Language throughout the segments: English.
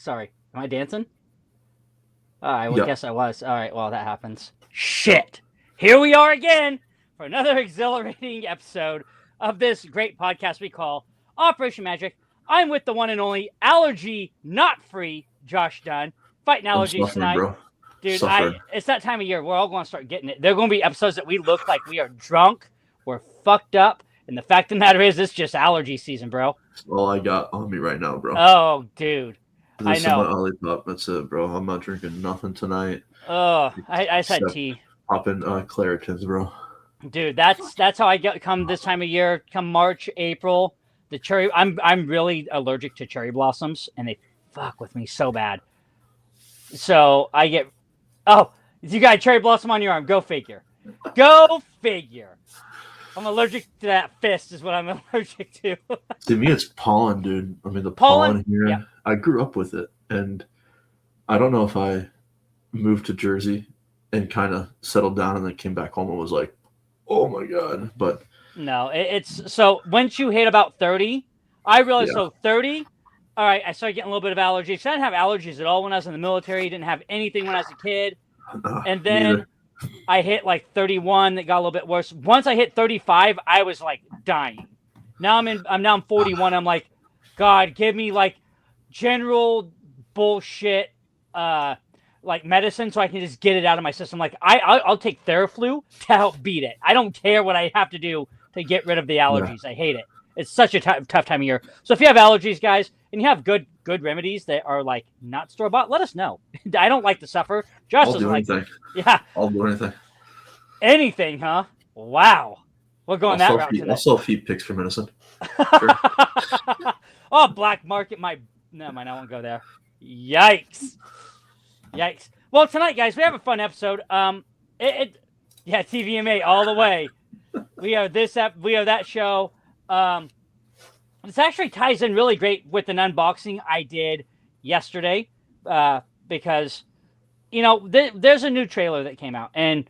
Sorry. Am I dancing? I would Yep. guess I was. All right, well, that happens. Shit! Here we are again for another exhilarating episode of this great podcast we call Operation Magic. I'm with the one and only allergy not free Josh Dunn. Fighting I'm allergies suffering, tonight. bro. Dude, Suffering. it's that time of year. We're all going to start getting it. There are going to be episodes that we look like we are drunk, we're fucked up, and the fact of the matter is, it's just allergy season, bro. That's all I got on me right now, bro. Oh, dude. I This is know. my Olipop. That's it, bro. I'm not drinking nothing tonight. Oh, I just had Except tea. Popping Claritins, bro. Dude, that's how I get come this time of year, come March, April. The cherry, I'm really allergic to cherry blossoms, and they fuck with me so bad. So I get, oh, you got a cherry blossom on your arm. Go figure. Go figure. I'm allergic to that fist. Is what I'm allergic to. To me, it's pollen, dude. I mean, the Pollen? pollen here. Yeah. I grew up with it, and I don't know if I moved to Jersey and kind of settled down and then came back home and was like, oh my god. But No, it's so once you hit about 30, I realized. Yeah. So 30, all right, I started getting a little bit of allergies. I didn't have allergies at all when I was in the military. Didn't have anything when I was a kid. And then neither. I hit like 31. That got a little bit worse. Once I hit 35, I was like dying. Now I'm 41. I'm like, God, give me like general bullshit like medicine so I can just get it out of my system. Like I'll take Theraflu to help beat it. I don't care what I have to do to get rid of the allergies. I hate it. It's such a tough time of year. So if you have allergies, guys, and you have good remedies that are like not store bought, let us know. I don't like to suffer. Josh I'll doesn't do like. anything. Yeah, I'll do anything. anything, huh? Wow, we're going that route I'll tonight. sell feed pics for medicine. Oh, black market. No, I won't go there. Yikes. Well, tonight, guys, we have a fun episode. Yeah, TVMA all the way. We have that show. This actually ties in really great with an unboxing I did yesterday, because there's a new trailer that came out, and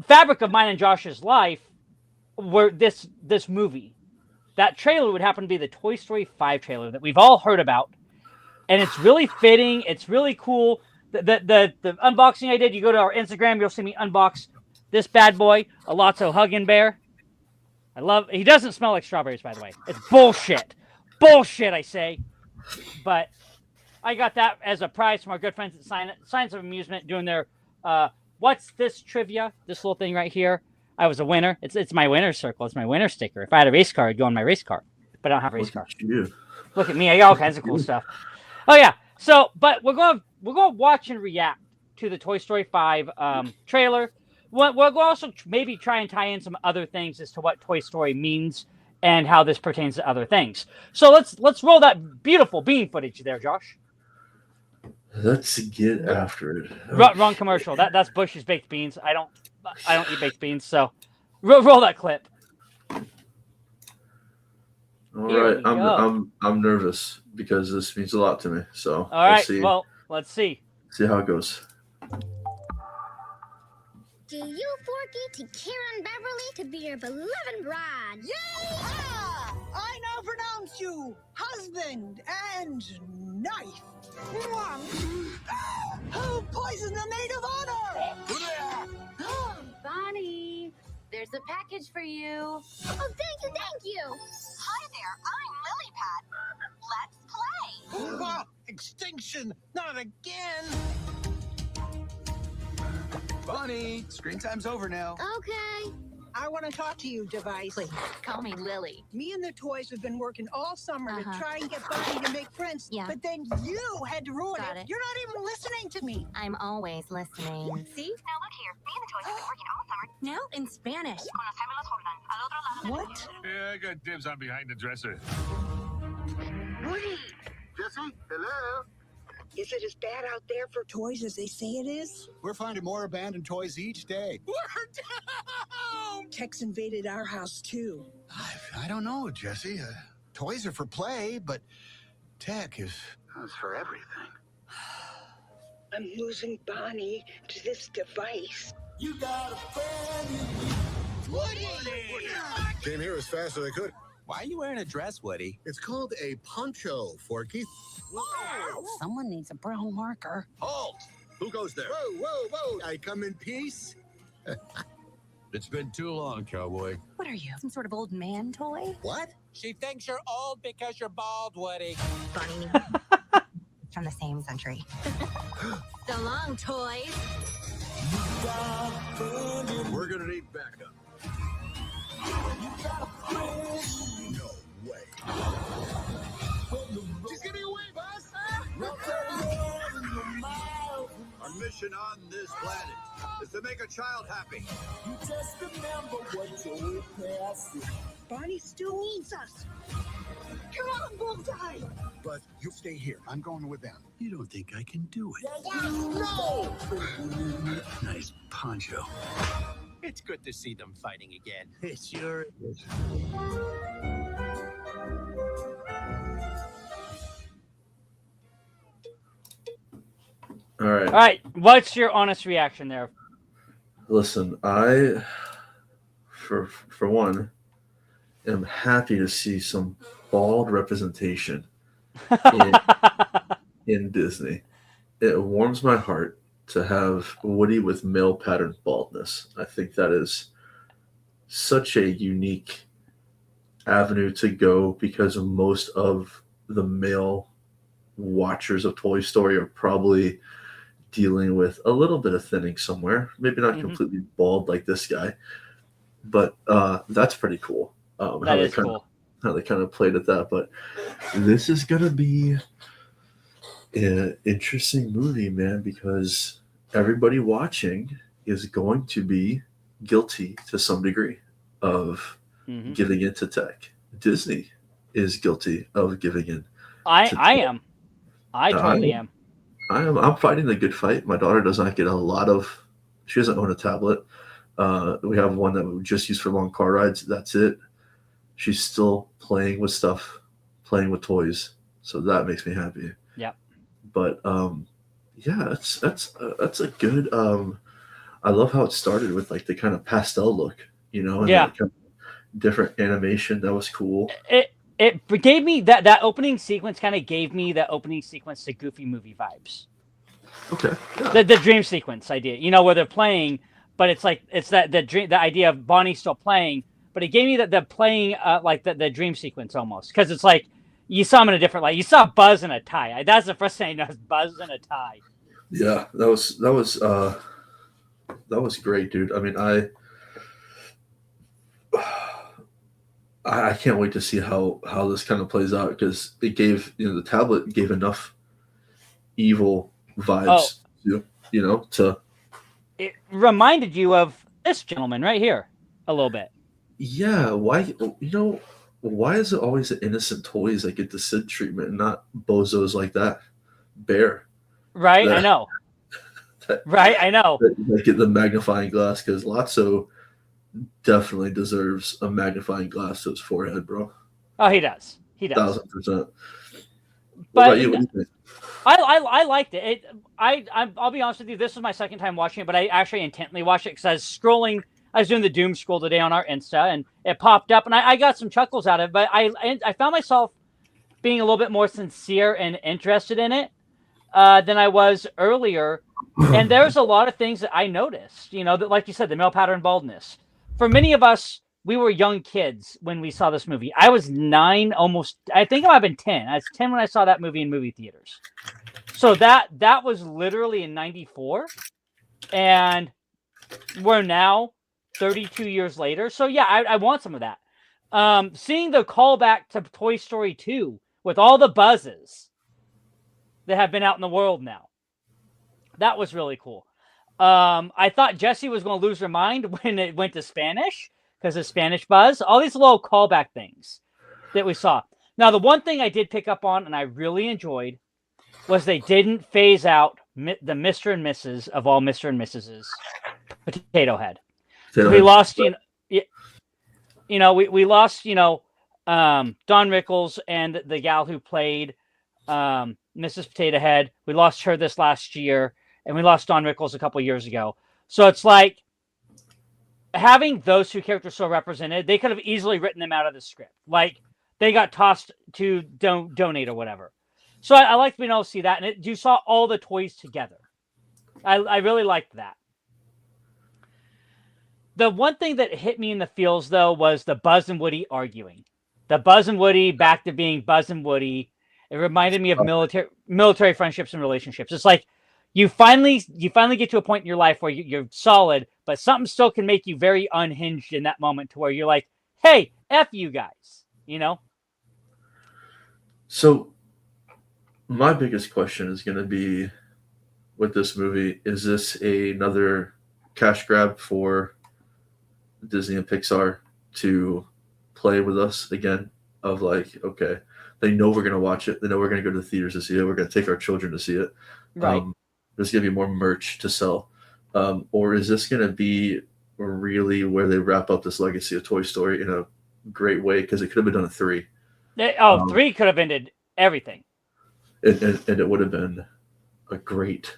fabric of mine and Josh's life were this movie. That trailer would happen to be the Toy Story 5 trailer that we've all heard about, and it's really fitting. It's really cool. The unboxing I did, you go to our Instagram, you'll see me unbox this bad boy, a Lotso Huggin' Bear. He doesn't smell like strawberries, by the way. It's bullshit. Bullshit, I say. But I got that as a prize from our good friends at Science of Amusement doing their, what's this trivia? This little thing right here. I was a winner. It's my winner circle. It's my winner sticker. If I had a race car, I'd go on my race car. But I don't have a race car. Look at me. I got all kinds of cool stuff. Oh, yeah. So, but we're going to watch and react to the Toy Story 5 trailer. We'll also maybe try and tie in some other things as to what Toy Story means and how this pertains to other things. So let's roll that beautiful bean footage there, Josh. Let's get after it. Wrong commercial. That's Bush's baked beans. I don't eat baked beans, so roll that clip. All Here right, we go. I'm nervous because this means a lot to me. So All right, well, let's see. See how it goes. Do you, Forky, take Karen Beverly to be your beloved bride? Yeah! I now pronounce you husband and knife. Who poisoned the maid of honor? Bonnie, there's a package for you. Oh, thank you. Hi there, I'm Lily Pad. Let's play. Extinction, not again. Bonnie, screen time's over now. Okay. I want to talk to you, Device. Please, call me Lily. Me and the toys have been working all summer to try and get Bonnie to make friends. Yeah. But then you had to ruin Got it. You're not even listening to me. I'm always listening. See? Now look here, me and the toys have been working all summer Now in Spanish. con los gemelos Jordan al otro lado del What? mundo. Yeah, I got dibs on behind the dresser. Jesse, hello? Is it as bad out there for toys as they say it is? We're finding more abandoned toys each day. We're down! Tex invaded our house, too. I don't know, Jesse. Toys are for play, but tech is for everything. I'm losing Bonnie to this device. You got a friend. Woody! Came here as fast as I could. Why are you wearing a dress, Woody? It's called a poncho, Forky. Someone needs a brown marker. Halt! Who goes there? Whoa, whoa, whoa! I come in peace. It's been too long, cowboy. What are you, some sort of old man toy? What? She thinks you're old because you're bald, Woody. Bonnie. From the same century. So long, toys. We're gonna need backup. No way. She's getting away, boss! Our mission on this planet is to make a child happy. Bonnie still needs us. Come on, Bullseye. But you stay here. I'm going with them. You don't think I can do it? No! Nice poncho. It's good to see them fighting again. It sure is. All right. All right, what's your honest reaction there? Listen, I, for one, am happy to see some bald representation in Disney. It warms my heart to have Woody with male pattern baldness. I think that is such a unique avenue to go because most of the male watchers of Toy Story are probably dealing with a little bit of thinning somewhere. Maybe not completely bald like this guy, but that's pretty cool. That is cool. How they kind of played at that. But this is going to be an interesting movie, man, because everybody watching is going to be guilty to some degree of giving into tech. Disney is guilty of giving in. I am. I totally am. I'm fighting the good fight. My daughter does not get a lot of. She doesn't own a tablet. We have one that we just use for long car rides. That's it. She's still playing with stuff, playing with toys. So that makes me happy. Yeah. But yeah, that's a good. I love how it started with like the kind of pastel look, and Yeah. kind of different animation. That was cool. It gave me that opening sequence kind of gave me that opening sequence to Goofy movie vibes. Okay. Yeah. The dream sequence idea, where they're playing, but it's like the idea of Bonnie still playing, but it gave me that the playing like the dream sequence almost, because it's like you saw him in a different light. You saw Buzz in a tie. That's the first thing I noticed. Buzz in a tie. Yeah, that was great, dude. I mean, I can't wait to see how this kind of plays out, because it gave the tablet gave enough evil vibes to it reminded you of this gentleman right here a little bit. Yeah, why is it always the innocent toys that get the Sid treatment and not bozos like that? Bear. Right, I know. Right, I know. That get the magnifying glass, because Lotso definitely deserves a magnifying glass to his forehead, bro. Oh, he does. He does. 1,000%. But what about you? What do you think? I liked it. I'll be honest with you. This was my second time watching it, but I actually intently watched it because I was scrolling. I was doing the doom scroll today on our Insta, and it popped up, and I got some chuckles out of it. But I found myself being a little bit more sincere and interested in it than I was earlier. And there's a lot of things that I noticed. That, like you said, the male pattern baldness. For many of us, we were young kids when we saw this movie. I was 9, almost. I think I might have been 10. I was 10 when I saw that movie in movie theaters. So that was literally in '94, and we're now 32 years later. So yeah, I want some of that. Seeing the callback to Toy Story 2 with all the buzzes that have been out in the world now, that was really cool. I thought Jessie was going to lose her mind when it went to Spanish because of Spanish buzz. All these little callback things that we saw. Now, the one thing I did pick up on and I really enjoyed was they didn't phase out the Mr. and Mrs. of all Mr. and Mrs.'s Potato Head. We lost, we lost, Don Rickles and the gal who played Mrs. Potato Head. We lost her this last year, and we lost Don Rickles a couple years ago. So it's like, having those two characters so represented, they could have easily written them out of the script. Like they got tossed to donate or whatever. So I liked being able to see that, and you saw all the toys together. I really liked that. The one thing that hit me in the feels, though, was the Buzz and Woody arguing. The Buzz and Woody back to being Buzz and Woody. It reminded me of military friendships and relationships. It's like you finally get to a point in your life where you're solid, but something still can make you very unhinged in that moment to where you're like, hey, F you guys, you know? So my biggest question is going to be with this movie, is this another cash grab for Disney and Pixar to play with us again? Of like, okay, they know we're going to watch it. They know we're going to go to the theaters to see it. We're going to take our children to see it. Right. There's going to be more merch to sell. Or is this going to be really where they wrap up this legacy of Toy Story in a great way? Because it could have been done at 3. 3 could have ended everything. And it would have been a great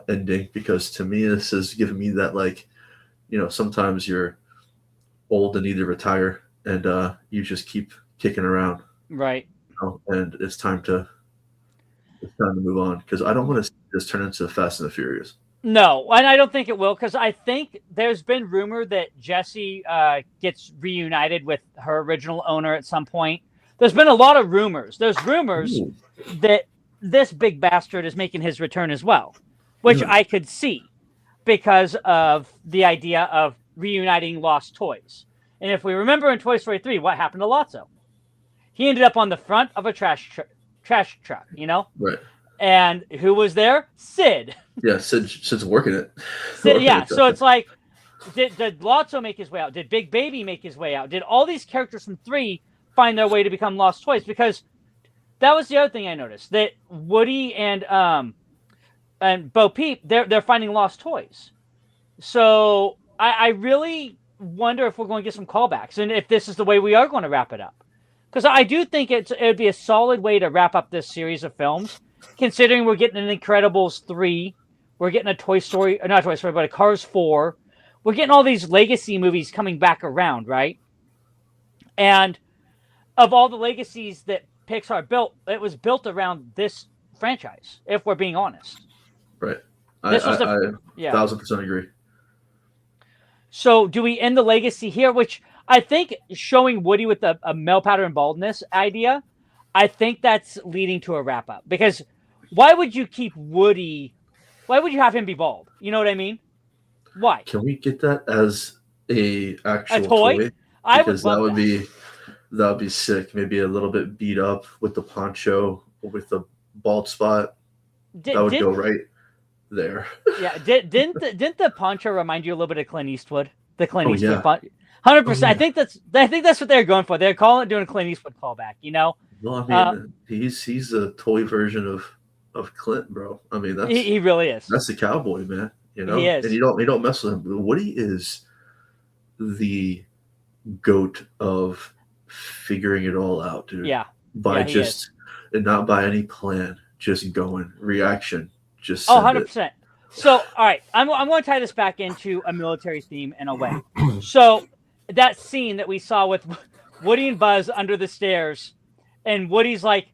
ending, because to me, this has given me that, like, you know, sometimes you're old and need to retire and you just keep kicking around. Right. You know, and it's time to move on, because I don't want to see this turn into Fast and the Furious. No, and I don't think it will, because I think there's been rumor that Jessie gets reunited with her original owner at some point. There's been a lot of rumors. There's rumors that this big bastard is making his return as well, which I could see because of the idea of reuniting lost toys. And if we remember in Toy Story 3, what happened to Lotso? He ended up on the front of a trash truck, you know? Right. And who was there? Sid. Yeah, Sid's working it. Sid, yeah, so it's like, did Lotso make his way out? Did Big Baby make his way out? Did all these characters from 3 find their way to become lost toys? Because that was the other thing I noticed, that Woody and Bo Peep, they're finding lost toys. So I really wonder if we're going to get some callbacks, and if this is the way we are going to wrap it up. Because I do think it would be a solid way to wrap up this series of films, considering we're getting an Incredibles 3, we're getting a Toy Story, not Toy Story, but a Cars 4. We're getting all these legacy movies coming back around, right? And of all the legacies that Pixar built, it was built around this franchise, if we're being honest. Right. I 1,000% agree. So do we end the legacy here? Which I think showing Woody with a male pattern baldness idea, I think that's leading to a wrap up. Because why would you keep Woody? Why would you have him be bald? You know what I mean? Why? Can we get that as a actual toy? Because that would be sick. Maybe a little bit beat up with the poncho, with the bald spot. That would go right there. Yeah, didn't the poncho remind you a little bit of Clint Eastwood? The Clint Eastwood poncho. 100%. I think that's what they're going for. They're doing a Clint Eastwood callback. You know. Well, I mean, he's a toy version of Clint, bro. I mean, he really is. That's the cowboy, man. You know, he is. And you don't mess with him. Woody is the goat of figuring it all out, dude. Yeah. And not by any plan, just going reaction. Just 100%. So, all right, I'm going to tie this back into a military theme in a way. So, that scene that we saw with Woody and Buzz under the stairs, and Woody's like,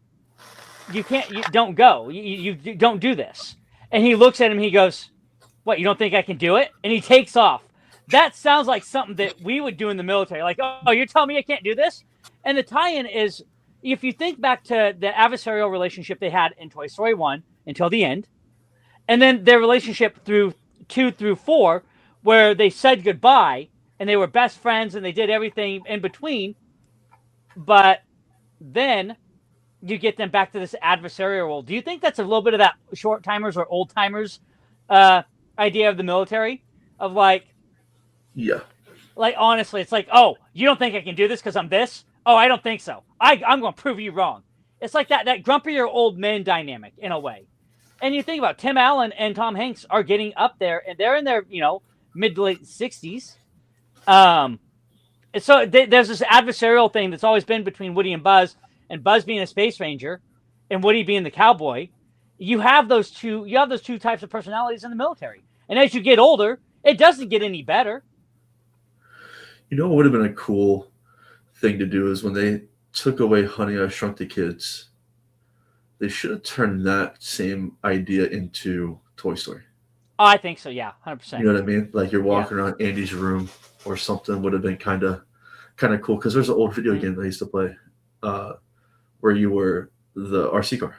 you don't go. You don't do this. And he looks at him, he goes, what, you don't think I can do it? And he takes off. That sounds like something that we would do in the military. Like, oh, you're telling me I can't do this? And the tie-in is, if you think back to the adversarial relationship they had in Toy Story 1 until the end, and then their relationship through 2 through 4, where they said goodbye, and they were best friends, and they did everything in between, but then you get them back to this adversarial role. Do you think that's a little bit of that short-timers or old-timers idea of the military? Of like... Yeah. Like, honestly, it's like, oh, you don't think I can do this because I'm this? Oh, I don't think so. I'm going to prove you wrong. It's like that grumpier old men dynamic, in a way. And you think about Tim Allen and Tom Hanks are getting up there, and they're in their, mid to late 60s. So there's this adversarial thing that's always been between Woody and Buzz being a space ranger and Woody being the cowboy. You have those two types of personalities in the military. And as you get older, it doesn't get any better. You know what would have been a cool thing to do is when they took away Honey, I Shrunk the Kids, they should have turned that same idea into Toy Story. Oh, I think so. Yeah, 100%. You know what I mean? Like you're walking around Andy's room or something would have been kind of cool because there's an old video game that I used to play where you were the RC car.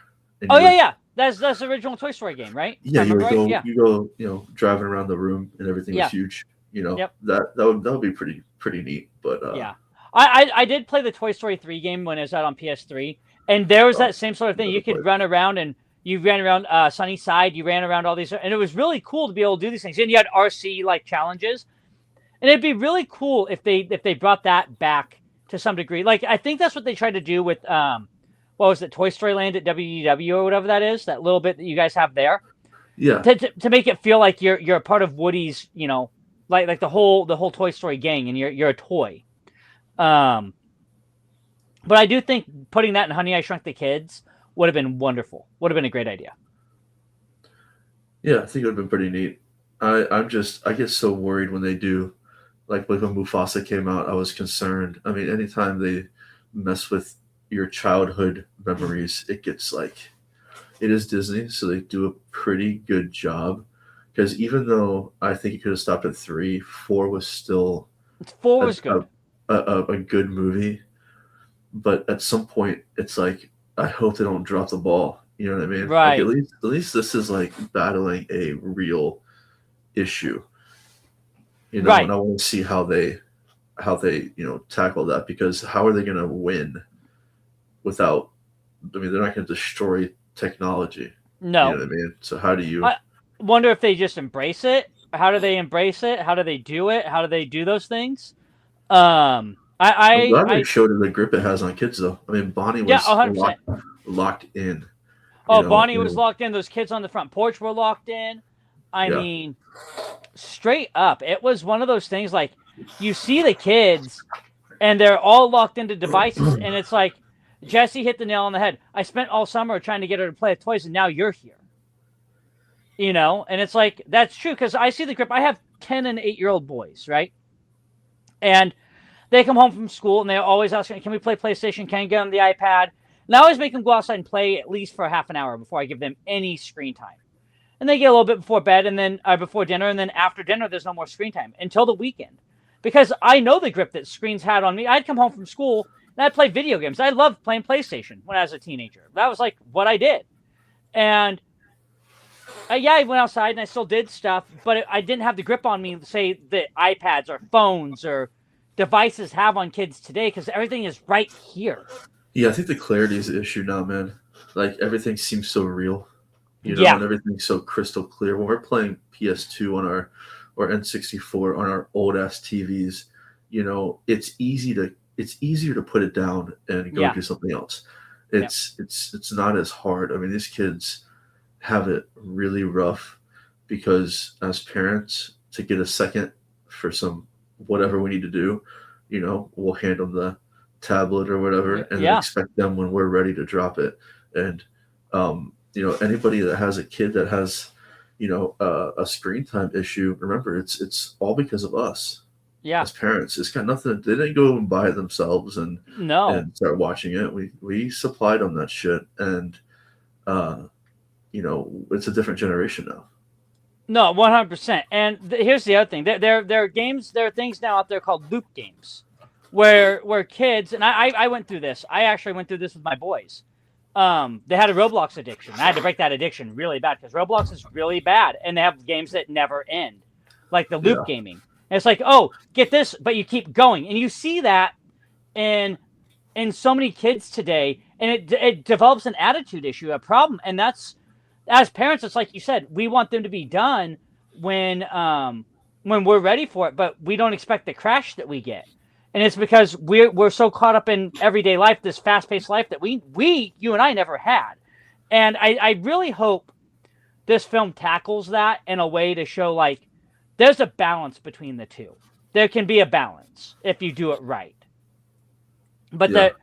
Oh yeah. That's the original Toy Story game, right? Yeah, you right? go, driving around the room and everything was huge. That would be pretty neat. But yeah, I did play the Toy Story 3 game when it was out on PS3, and there was that same sort of thing. You could run around, and you ran around Sunnyside, you ran around all these, and it was really cool to be able to do these things. And you had RC like challenges, and it'd be really cool if they brought that back to some degree. Like I think that's what they tried to do with what was it, Toy Story Land at WDW or whatever that is, that little bit that you guys have there. Yeah. To make it feel like you're a part of Woody's, like the whole Toy Story gang, and you're a toy. But I do think putting that in Honey, I Shrunk the Kids would have been wonderful. Would have been a great idea. Yeah, I think it would have been pretty neat. I get so worried when they do, like when Mufasa came out, I was concerned. I mean, anytime they mess with your childhood memories, it gets like, it is Disney, so they do a pretty good job. Because even though I think you could have stopped at 3, 4 was still good. A good movie. But at some point, it's like, I hope they don't drop the ball. You know what I mean? Right. Like at least this is like battling a real issue. Right. And I want to see how they tackle that, because how are they going to win without? I mean, they're not going to destroy technology. No. You know what I mean? So how do you? I wonder if they just embrace it. How do they embrace it? How do they do it? How do they do those things? I'm glad they showed the grip it has on kids, though. I mean, Bonnie was 100%. Locked in. Bonnie was locked in. Those kids on the front porch were locked in. I mean, straight up, it was one of those things like you see the kids and they're all locked into devices, and it's like, Jesse hit the nail on the head. I spent all summer trying to get her to play with toys, and now you're here. And it's like, that's true, because I see the grip. I have 10 and 8-year-old boys, right? And they come home from school, and they always ask me, can we play PlayStation? Can I get on the iPad? And I always make them go outside and play at least for half an hour before I give them any screen time. And they get a little bit before bed, and then before dinner, and then after dinner, there's no more screen time until the weekend. Because I know the grip that screens had on me. I'd come home from school, and I'd play video games. I loved playing PlayStation when I was a teenager. That was like what I did. And I went outside, and I still did stuff, but I didn't have the grip on me, say, that iPads or phones or devices have on kids today, because everything is right here. Yeah, I think the clarity is the issue now, man. Like, everything seems so real, and everything's so crystal clear. When we're playing PS2 on our or N64 on our old ass TVs, it's easier to put it down and go do something else. It's not as hard. I mean, these kids have it really rough because as parents, to get a second for some whatever we need to do, we'll hand them the tablet or whatever, and then expect them when we're ready to drop it. And anybody that has a kid that has a screen time issue, remember, it's all because of us as parents. It's got nothing. They didn't go and buy it themselves and start watching it. We supplied them that shit, and it's a different generation now. No, 100%. And here's the other thing: there are games, there are things now out there called loop games, where kids, and I went through this. I actually went through this with my boys. They had a Roblox addiction. I had to break that addiction really bad, because Roblox is really bad, and they have games that never end, like the loop gaming. And it's like, oh, get this, but you keep going, and you see that in so many kids today, and it develops an attitude issue, a problem, and that's, as parents, it's like you said, we want them to be done when we're ready for it, but we don't expect the crash that we get. And it's because we're so caught up in everyday life, this fast-paced life that you and I never had. And I really hope this film tackles that in a way to show, like, there's a balance between the two. There can be a balance if you do it right. But the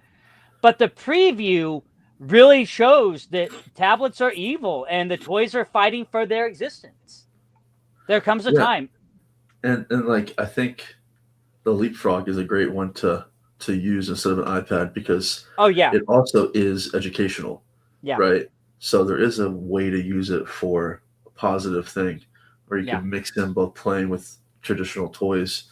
preview really shows that tablets are evil and the toys are fighting for their existence. There comes a time. And like, I think the Leapfrog is a great one to use instead of an iPad because Oh yeah, it also is educational, yeah, right? So there is a way to use it for a positive thing, where you yeah. can mix in both playing with traditional toys,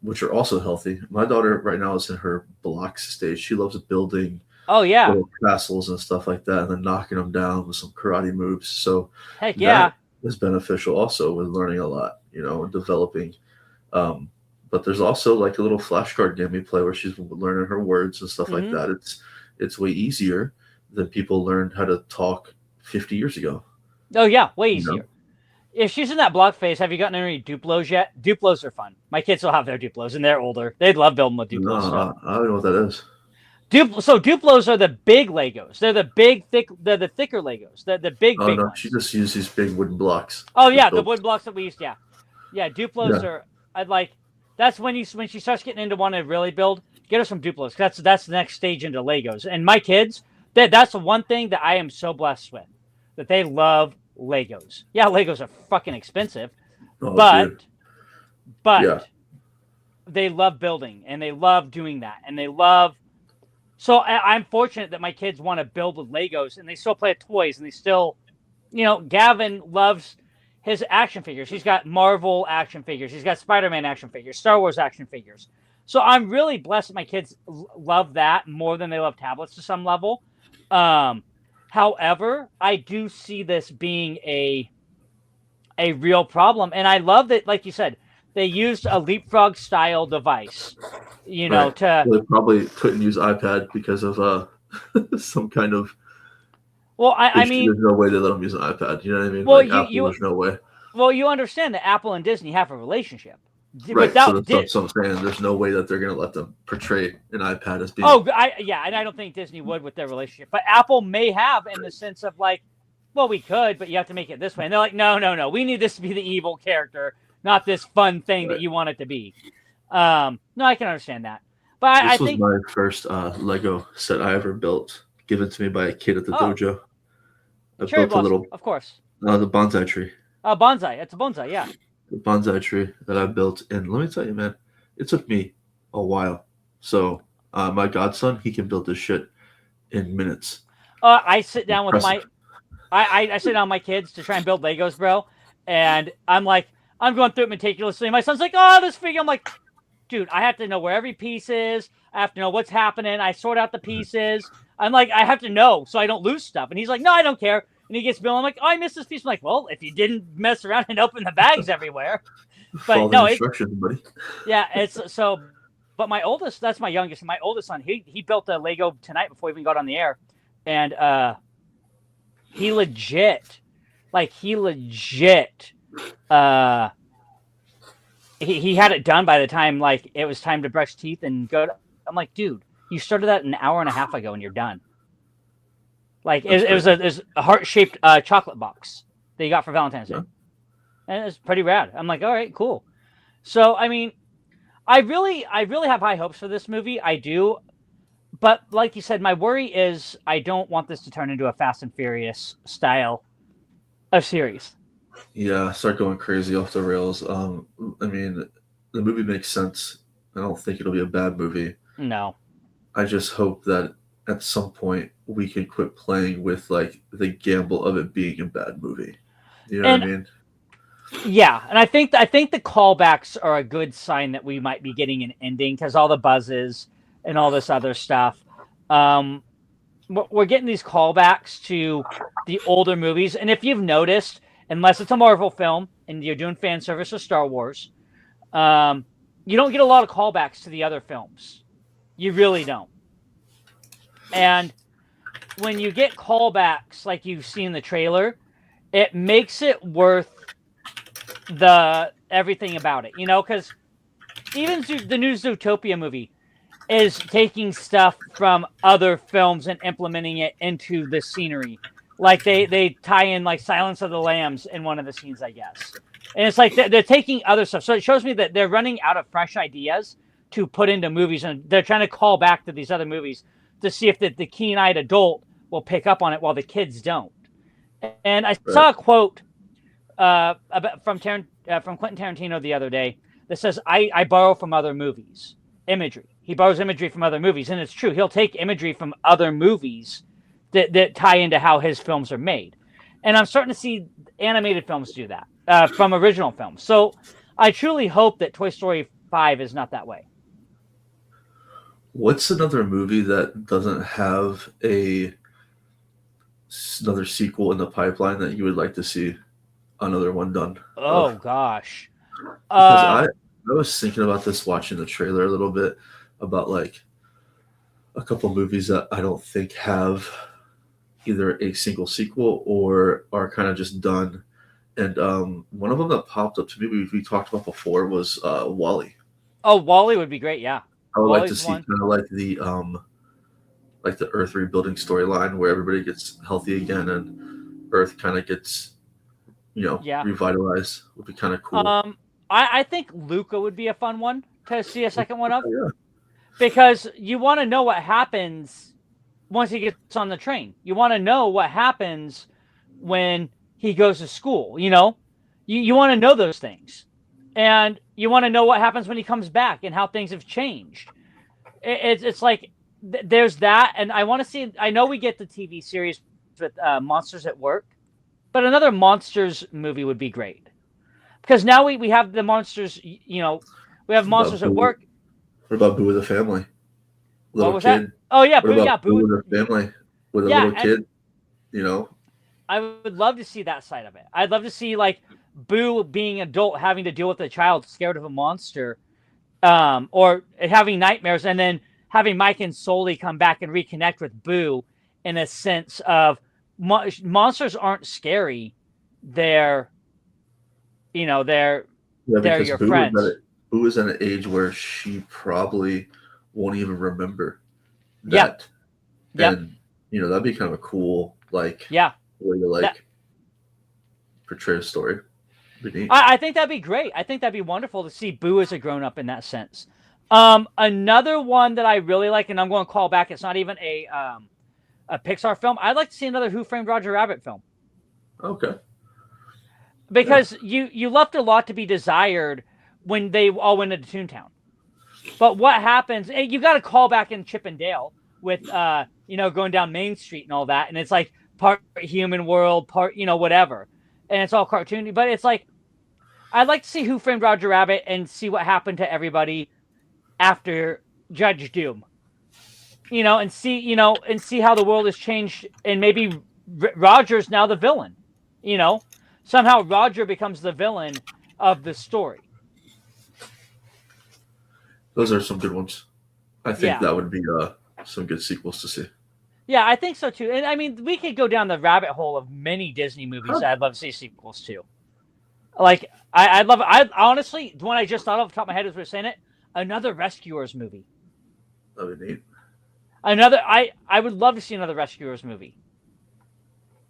which are also healthy. My daughter right now is in her blocks stage. She loves building Oh yeah. little castles and stuff like that, and then knocking them down with some karate moves. So Heck yeah. that is beneficial also with learning a lot, and developing. Um, but there's also like a little flashcard game we play where she's learning her words and stuff like Hmm. that. It's way easier than people learned how to talk 50 years ago. Oh yeah, way You know, easier. If she's in that block phase, have you gotten any Duplos yet? Duplos are fun. My kids will have their Duplos, and they're older. They'd love building with no, Duplo stuff. I don't know what that is. So Duplos are the big Legos. They're the big, thick. They're the thicker Legos. They're the big, Oh big no, she ones. just used these big wooden blocks. Oh to yeah, the build. wood blocks that we used. Yeah, yeah. Duplos Yeah. are. I'd like. That's when she starts getting into wanting to really build. Get her some Duplos. That's the next stage into Legos. And my kids, that's the one thing that I am so blessed with, that they love Legos. Yeah, Legos are fucking expensive, Oh, but dude. but Yeah. they love building and they love doing that and they love. So I'm fortunate that my kids want to build with Legos and they still play with toys and they still, Gavin loves his action figures. He's got Marvel action figures. He's got Spider-Man action figures, Star Wars action figures. So I'm really blessed that my kids love that more than they love tablets to some level. However, I do see this being a real problem, and I love that, like you said, they used a leapfrog style device, Right. to. They probably couldn't use iPad because of some kind of Well, I issue. mean, There's no way they let them use an iPad. You know what I mean? well, Like Apple, there's no way. you understand that Apple and Disney have a relationship. Right. So Without that's what I'm saying. There's no way that they're going to let them portray an iPad as being. Oh, yeah, and I don't think Disney would with their relationship, but Apple may have in the sense of like, well, we could, but you have to make it this way. And they're like, no, we need this to be the evil character, not this fun thing that you want it to be. No, I can understand that, but This I was think my first Lego set I ever built, given to me by a kid at the dojo. I cherry built a blossom, little, of course. the bonsai tree. Bonsai. It's a bonsai, yeah. The bonsai tree that I built, and let me tell you, man, it took me a while. So my godson, he can build this shit in minutes. I sit down with Impressive. I sit down with my kids to try and build Legos, bro, and I'm going through it meticulously. My son's like, "Oh, this figure." I'm like, "Dude, I have to know where every piece is. I have to know what's happening. I sort out the pieces. I'm like, I have to know so I don't lose stuff." And he's like, "No, I don't care." And he gets building. I'm like, "Oh, I missed this piece." I'm like, "Well, if you didn't mess around and open the bags everywhere." Follow But the no, instructions, buddy. yeah, it's so. But my oldest, that's my youngest. My oldest son, he built a Lego tonight before we even got on the air, and he legit, he had it done by the time like it was time to brush teeth and go. I'm like, dude, you started that an hour and a half ago and you're done. Like it was a heart-shaped chocolate box that you got for Valentine's Day, and it's pretty rad. I'm like, all right, cool. So I mean, I really have high hopes for this movie. I do. But like you said, my worry is I don't want this to turn into a Fast and Furious style of series. Yeah, start going crazy off the rails. I mean, the movie makes sense. I don't think it'll be a bad movie. No. I just hope that at some point we can quit playing with like the gamble of it being a bad movie. You know what I mean? Yeah, and I think the callbacks are a good sign that we might be getting an ending because all the buzzes and all this other stuff. We're getting these callbacks to the older movies, and if you've noticed, unless it's a Marvel film and you're doing fan service of Star Wars, you don't get a lot of callbacks to the other films. You really don't. And when you get callbacks like you've seen in the trailer, it makes it worth everything about it, because even the new Zootopia movie is taking stuff from other films and implementing it into the scenery. Like they tie in like Silence of the Lambs in one of the scenes, I guess. And it's like they're taking other stuff. So it shows me that they're running out of fresh ideas to put into movies, and they're trying to call back to these other movies to see if the keen-eyed adult will pick up on it while the kids don't. And I saw a quote from Quentin Tarantino the other day that says I borrow from other movies imagery. He borrows imagery from other movies, and it's true. He'll take imagery from other movies that tie into how his films are made. And I'm starting to see animated films do that from original films. So I truly hope that Toy Story 5 is not that way. What's another movie that doesn't have another sequel in the pipeline that you would like to see another one done? Oh, gosh. Because I was thinking about this watching the trailer a little bit about like a couple movies that I don't think have either a single sequel or are kind of just done. And one of them that popped up to me we talked about before was WALL-E. Oh, WALL-E would be great, yeah. I would like to WALL-E's see one. kind of like the Earth rebuilding storyline where everybody gets healthy again and Earth kind of gets, revitalized. Would be kind of cool. I think Luca would be a fun one to see a second one of. Yeah. Because you want to know what happens once he gets on the train. You want to know what happens when he goes to school, you know? You want to know those things. And you want to know what happens when he comes back and how things have changed. It's like there's that, and I want to see. I know we get the TV series with Monsters at Work, but another Monsters movie would be great because now we have the monsters. We have Monsters at Work. What about Boo with a Family? What was that? Oh yeah, Boo Boo with a Family with a little kid. I would love to see that side of it. I'd love to see like Boo being adult, having to deal with a child scared of a monster, or having nightmares, and then having Mike and Sully come back and reconnect with Boo in a sense of monsters aren't scary. They're your friends. Boo is at an age where she probably won't even remember that. Yeah. And that'd be kind of a cool way to portray a story. I think that'd be great. I think that'd be wonderful to see Boo as a grown-up in that sense. Another one that I really like, and I'm going to call back, it's not even a Pixar film. I'd like to see another Who Framed Roger Rabbit film. Okay. Because you left a lot to be desired when they all went into Toontown. But what happens, you got to call back in Chip and Dale with, going down Main Street and all that. And it's like part human world, part, whatever. And it's all cartoony. But it's like, I'd like to see Who Framed Roger Rabbit and see what happened to everybody after Judge Doom. And see how the world has changed. And maybe Roger's now the villain. Somehow Roger becomes the villain of the story. Those are some good ones. I think that would be some good sequels to see. Yeah, I think so too. And I mean, we could go down the rabbit hole of many Disney movies that I'd love to see sequels to. Like, I honestly, the one I just thought of off the top of my head as we were saying it, another Rescuers movie. That would be neat. I would love to see another Rescuers movie.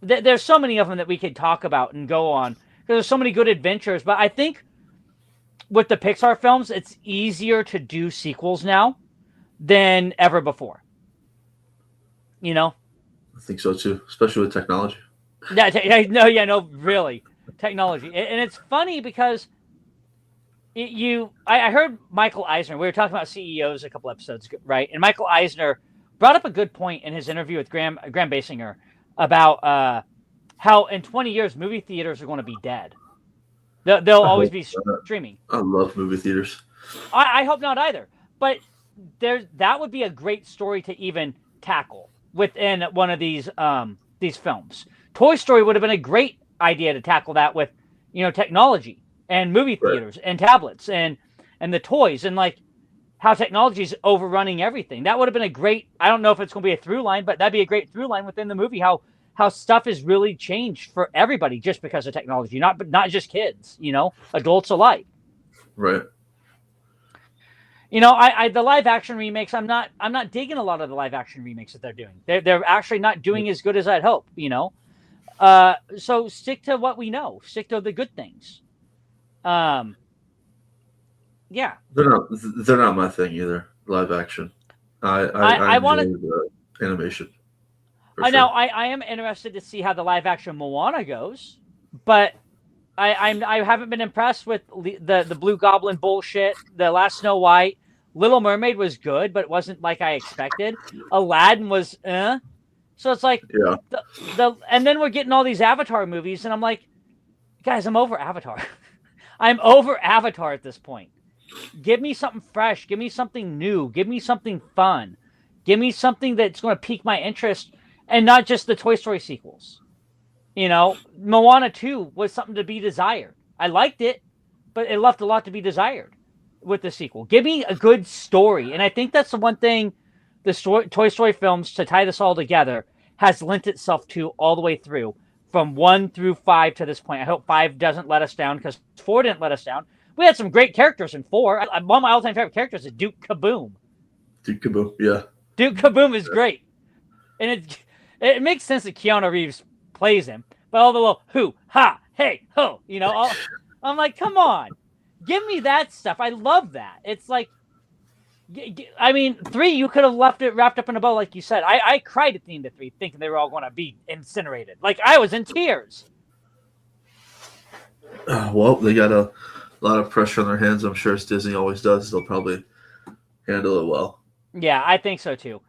There's so many of them that we could talk about and go on. Because there's so many good adventures. But I think with the Pixar films, it's easier to do sequels now than ever before. I think so too, especially with technology. Really. Technology. And it's funny because I heard Michael Eisner, we were talking about CEOs a couple episodes, right? And Michael Eisner brought up a good point in his interview with Graham Basinger about how in 20 years movie theaters are going to be dead. They'll always be streaming. I love movie theaters. I hope not either. But that would be a great story to even tackle within one of these films. Toy Story would have been a great idea to tackle that with, technology and movie theaters and tablets and the toys and like how technology is overrunning everything. That would have been a great, I don't know if it's going to be a through line, but that'd be a great through line within the movie, how stuff has really changed for everybody just because of technology, not just kids, adults alike. Right. The live action remakes, I'm not digging a lot of the live action remakes that they're doing. They're actually not doing as good as I'd hope, So stick to what we know. Stick to the good things. Yeah. They're not my thing either. Live action. I want the animation. Now I am interested to see how the live action Moana goes, but I haven't been impressed with the Blue Goblin bullshit. The Last Snow White, Little Mermaid was good, but it wasn't like I expected. Aladdin was So it's like Yeah. and then we're getting all these Avatar movies, and I'm like, guys, I'm over Avatar. I'm over Avatar at this point. Give me something fresh. Give me something new. Give me something fun. Give me something that's going to pique my interest, and not just the Toy Story sequels. You know, Moana 2 was something to be desired. I liked it, but it left a lot to be desired with the sequel. Give me a good story. And I think that's the one thing the Toy Story films, to tie this all together, has lent itself to all the way through, from 1 through 5 to this point. I hope 5 doesn't let us down, because 4 didn't let us down. We had some great characters in 4. One of my all-time favorite characters is Duke Kaboom. Duke Kaboom, yeah. Duke Kaboom is great. And it makes sense that Keanu Reeves plays him. But all the little hoo, ha, hey, ho, you know, I'm like, come on. Give me that stuff. I love that. It's like, I mean, 3, you could have left it wrapped up in a bow, like you said. I cried at the end of 3, thinking they were all going to be incinerated. Like, I was in tears. Well, they got a lot of pressure on their hands. I'm sure, as Disney always does. They'll probably handle it well. Yeah, I think so too.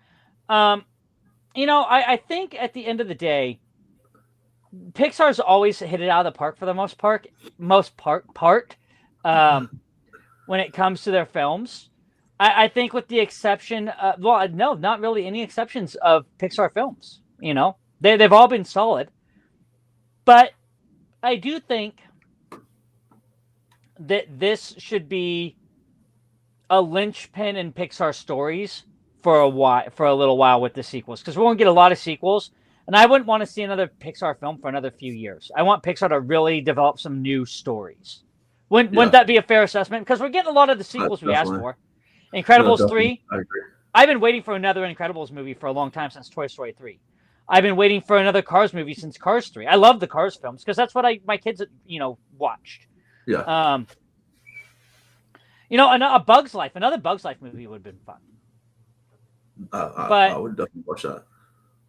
You know, I think at the end of the day, Pixar's always hit it out of the park for the most part. When it comes to their films, I think with the exception, well, no, not really any exceptions of Pixar films. You know, they've all been solid, but I do think that this should be a linchpin in Pixar stories for a little while with the sequels, because we're going to get a lot of sequels, and I wouldn't want to see another Pixar film for another few years. I want Pixar to really develop some new stories. Wouldn't that be a fair assessment? Because we're getting a lot of the sequels we asked for. Incredibles 3. I agree. I've been waiting for another Incredibles movie for a long time, since Toy Story 3. I've been waiting for another Cars movie since Cars 3. I love the Cars films because that's what my kids, watched. Yeah. A Bug's Life. Another Bug's Life movie would have been fun. I would definitely watch that.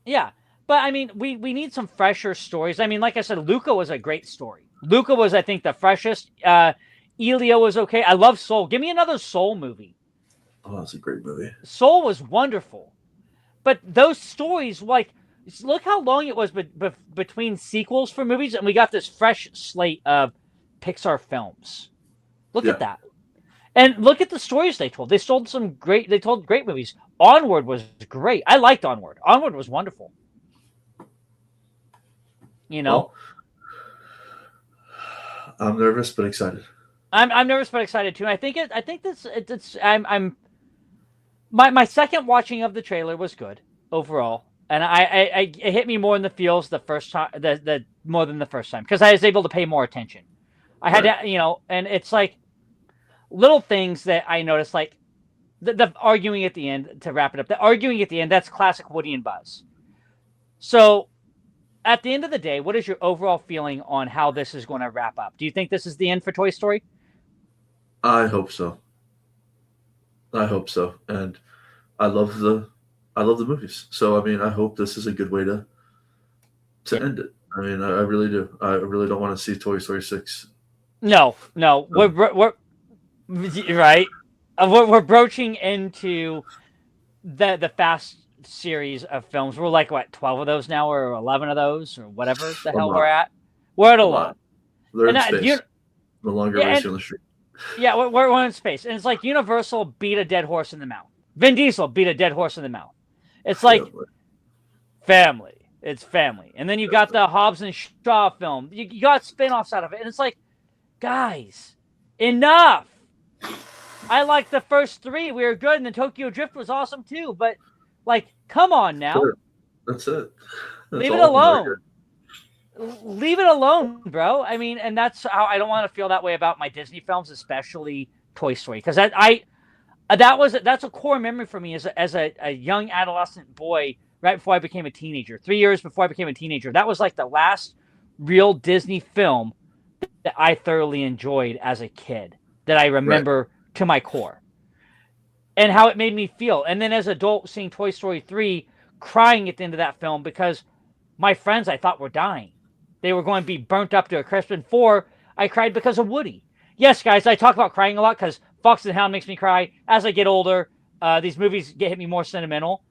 Yeah. But, I mean, we need some fresher stories. I mean, like I said, Luca was a great story. Luca was, I think, the freshest. Elio was okay. I love Soul. Give me another Soul movie. Oh, that's a great movie. Soul was wonderful. But those stories, like, look how long it was between sequels for movies, and we got this fresh slate of Pixar films. Look at that. And look at the stories they told. They told great movies. Onward was great. I liked Onward. Onward was wonderful. Well, I'm nervous but excited. I'm nervous but excited too. My second watching of the trailer was good overall, and it hit me more in the feels the first time, more than the first time, because I was able to pay more attention. I had to, and it's like little things that I noticed, like the arguing at the end, to wrap it up. The arguing at the end, that's classic Woody and Buzz. So at the end of the day, what is your overall feeling on how this is going to wrap up? Do you think this is the end for Toy Story? I hope so. And I love the movies. So I mean, I hope this is a good way to end it. I mean, I really do. I really don't want to see Toy Story 6. No. We're right. We're broaching into the Fast series of films. We're like, what, 12 of those now, or 11 of those, or whatever the hell we're at. We're at a lot. They're in space. No longer racing on the street. Yeah, we're in space. And it's like Universal beat a dead horse in the mouth. Vin Diesel beat a dead horse in the mouth. It's like family. It's family. And then you got the Hobbs and Shaw film. You got spin-offs out of it. And it's like, guys, enough. I liked the first 3. We were good. And then Tokyo Drift was awesome too. But, like, come on now. Sure. That's it. Leave it alone. Leave it alone, bro. I mean, and that's how I don't want to feel that way about my Disney films, especially Toy Story, because that's a core memory for me as a young adolescent boy, right before I became a teenager. 3 years before I became a teenager, that was like the last real Disney film that I thoroughly enjoyed as a kid, that I remember to my core, and how it made me feel. And then as an adult, seeing Toy Story 3, crying at the end of that film because my friends I thought were dying. They were going to be burnt up to a crisp. And 4, I cried because of Woody. Yes, guys, I talk about crying a lot because Fox and the Hound makes me cry. As I get older, these movies hit me more sentimental.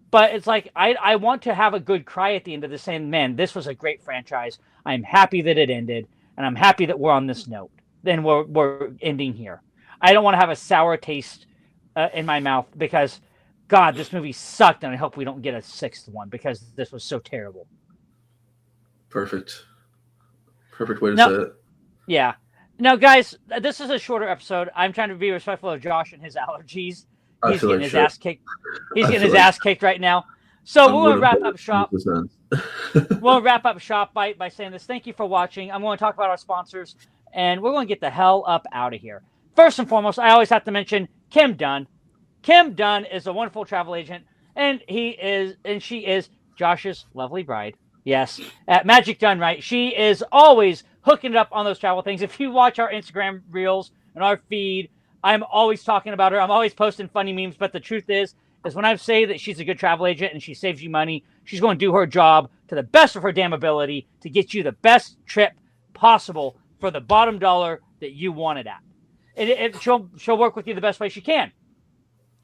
But it's like I want to have a good cry at the end of this, saying, man, this was a great franchise. I'm happy that it ended, and I'm happy that we're on this note. Then we're ending here. I don't want to have a sour taste in my mouth because, God, this movie sucked, and I hope we don't get a sixth one because this was so terrible. Perfect way to say it. Yeah. Now, guys, this is a shorter episode. I'm trying to be respectful of Josh and his allergies. He's getting his ass kicked. He's getting his ass kicked right now. So we're going to wrap up shop. We'll wrap up shop by saying this. Thank you for watching. I'm going to talk about our sponsors, and we're going to get the hell up out of here. First and foremost, I always have to mention Kim Dunn. Kim Dunn is a wonderful travel agent, and she is Josh's lovely bride. Yes, at Magic Done Right. She is always hooking it up on those travel things. If you watch our Instagram reels and our feed, I'm always talking about her. I'm always posting funny memes, but the truth is when I say that she's a good travel agent and she saves you money, she's going to do her job to the best of her damn ability to get you the best trip possible for the bottom dollar that you want it at. She'll work with you the best way she can.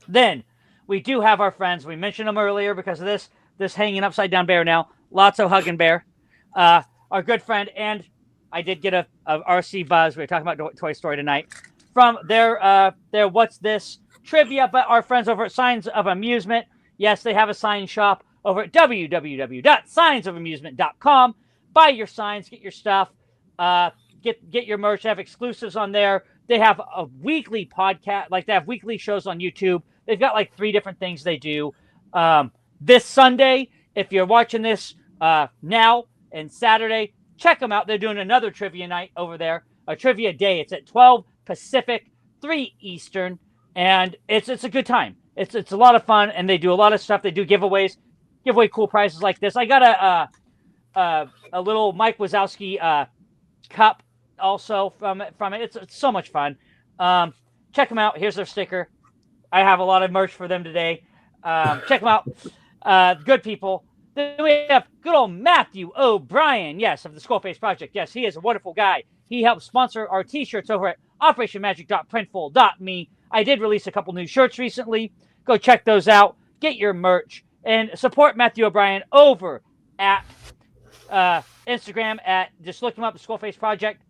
Then we do have our friends. We mentioned them earlier because of this hanging upside down bear now. Lotso Hugging Bear, our good friend, and I did get a RC buzz. We were talking about Toy Story tonight from their What's This trivia. But our friends over at Signs of Amusement, yes, they have a sign shop over at www.signsofamusement.com. Buy your signs, get your stuff, get your merch. They have exclusives on there. They have a weekly podcast, like they have weekly shows on YouTube. They've got like 3 different things they do. This Sunday, if you're watching this now and Saturday, check them out. They're doing another trivia night over there, a trivia day. It's at 12 Pacific, 3 Eastern, and it's a good time. It's a lot of fun, and they do a lot of stuff. They do giveaways, give away cool prizes like this. I got a little Mike Wazowski cup also from it. It's so much fun. Check them out. Here's their sticker. I have a lot of merch for them today. Check them out. Good people. Then we have good old Matthew O'Brien, yes, of the Skullface Project. Yes, he is a wonderful guy. He helps sponsor our t-shirts over at operationmagic.printful.me. I did release a couple new shirts recently. Go check those out. Get your merch and support Matthew O'Brien over at Instagram at, just look him up, the Skullface Project.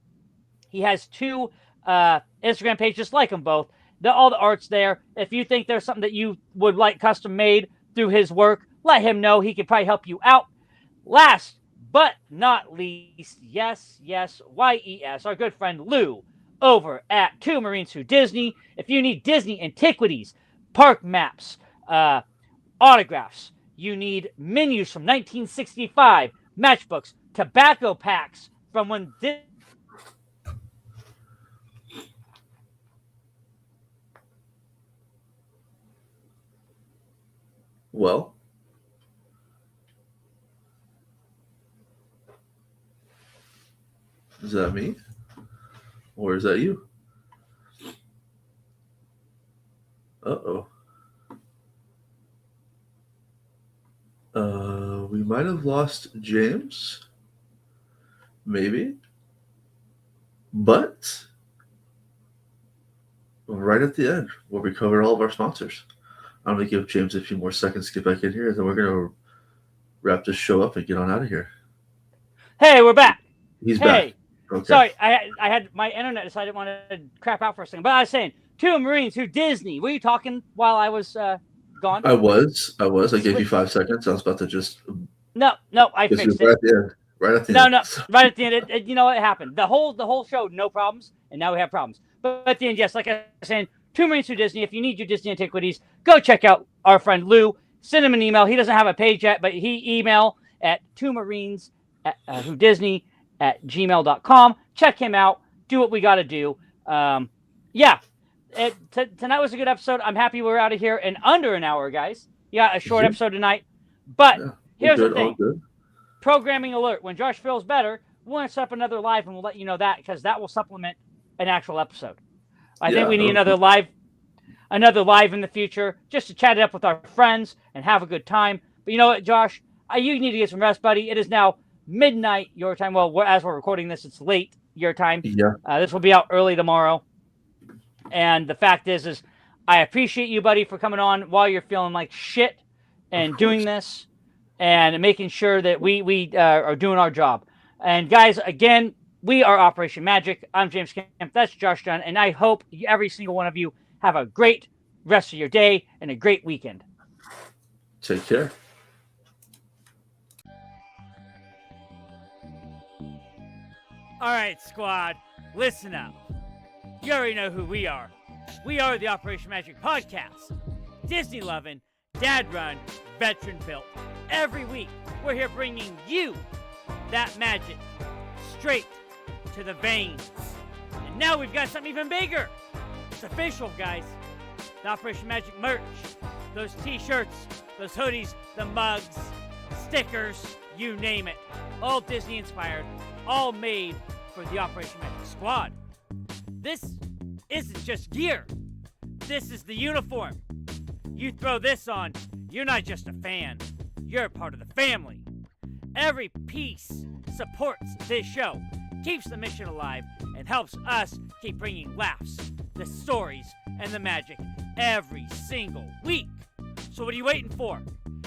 He has 2 Instagram pages, like them both. All the art's there. If you think there's something that you would like custom made through his work, let him know. He could probably help you out. Last but not least, yes, YES, our good friend Lou over at Two Marines Who Disney. If you need Disney antiquities, park maps, autographs, you need menus from 1965, matchbooks, tobacco packs from when Well, is that me? Or is that you? Uh-oh. We might have lost James. Maybe. But right at the end, where we cover all of our sponsors. I'm going to give James a few more seconds to get back in here, and then we're going to wrap this show up and get on out of here. Hey, we're back. He's back. Okay. Sorry, I had my internet decided I wanted to crap out for a second. But I was saying, Two Marines Who Disney. Were you talking while I was gone? I was. I gave you 5 seconds. I was about to just... No, I fixed it. Right at the end. No, right at the end. You know what happened? The whole show, no problems, and now we have problems. But at the end, yes, like I was saying, Two Marines Who Disney. If you need your Disney antiquities, go check out our friend Lou. Send him an email. He doesn't have a page yet, but he email at twomarines@gmail.com. Check him out. Do what we got to do. Tonight was a good episode. I'm happy we're out of here in under an hour, guys. Yeah, a short episode tonight. But here's the thing. Programming alert. When Josh feels better, we'll want to set up another live, and we'll let you know that because that will supplement an actual episode. I think we need another live in the future just to chat it up with our friends and have a good time. But you know what, Josh? You need to get some rest, buddy. It is now midnight your time. Well, as we're recording this, it's late your time. Yeah. This will be out early tomorrow. And the fact is I appreciate you, buddy, for coming on while you're feeling like shit and doing this and making sure that we are doing our job. And guys, again, we are Operation Magic. I'm James Kemp. That's Josh Dunn. And I hope every single one of you have a great rest of your day and a great weekend. Take care. All right, squad, listen up. You already know who we are. We are the Operation Magic Podcast. Disney loving, dad run, veteran built. Every week, we're here bringing you that magic straight to the veins. And now we've got something even bigger. It's official, guys. The Operation Magic merch. Those t-shirts, those hoodies, the mugs, stickers, you name it. All Disney inspired, all made for the Operation Magic squad. This isn't just gear. This is the uniform. You throw this on, you're not just a fan. You're a part of the family. Every piece supports this show, keeps the mission alive, and helps us keep bringing laughs, the stories, and the magic every single week. So what are you waiting for?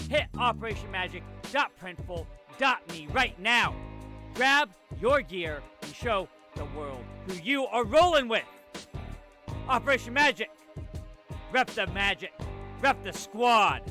Hit operationmagic.printful.me right now. Grab your gear and show the world who you are rolling with. Operation Magic. Rep the magic. Rep the squad.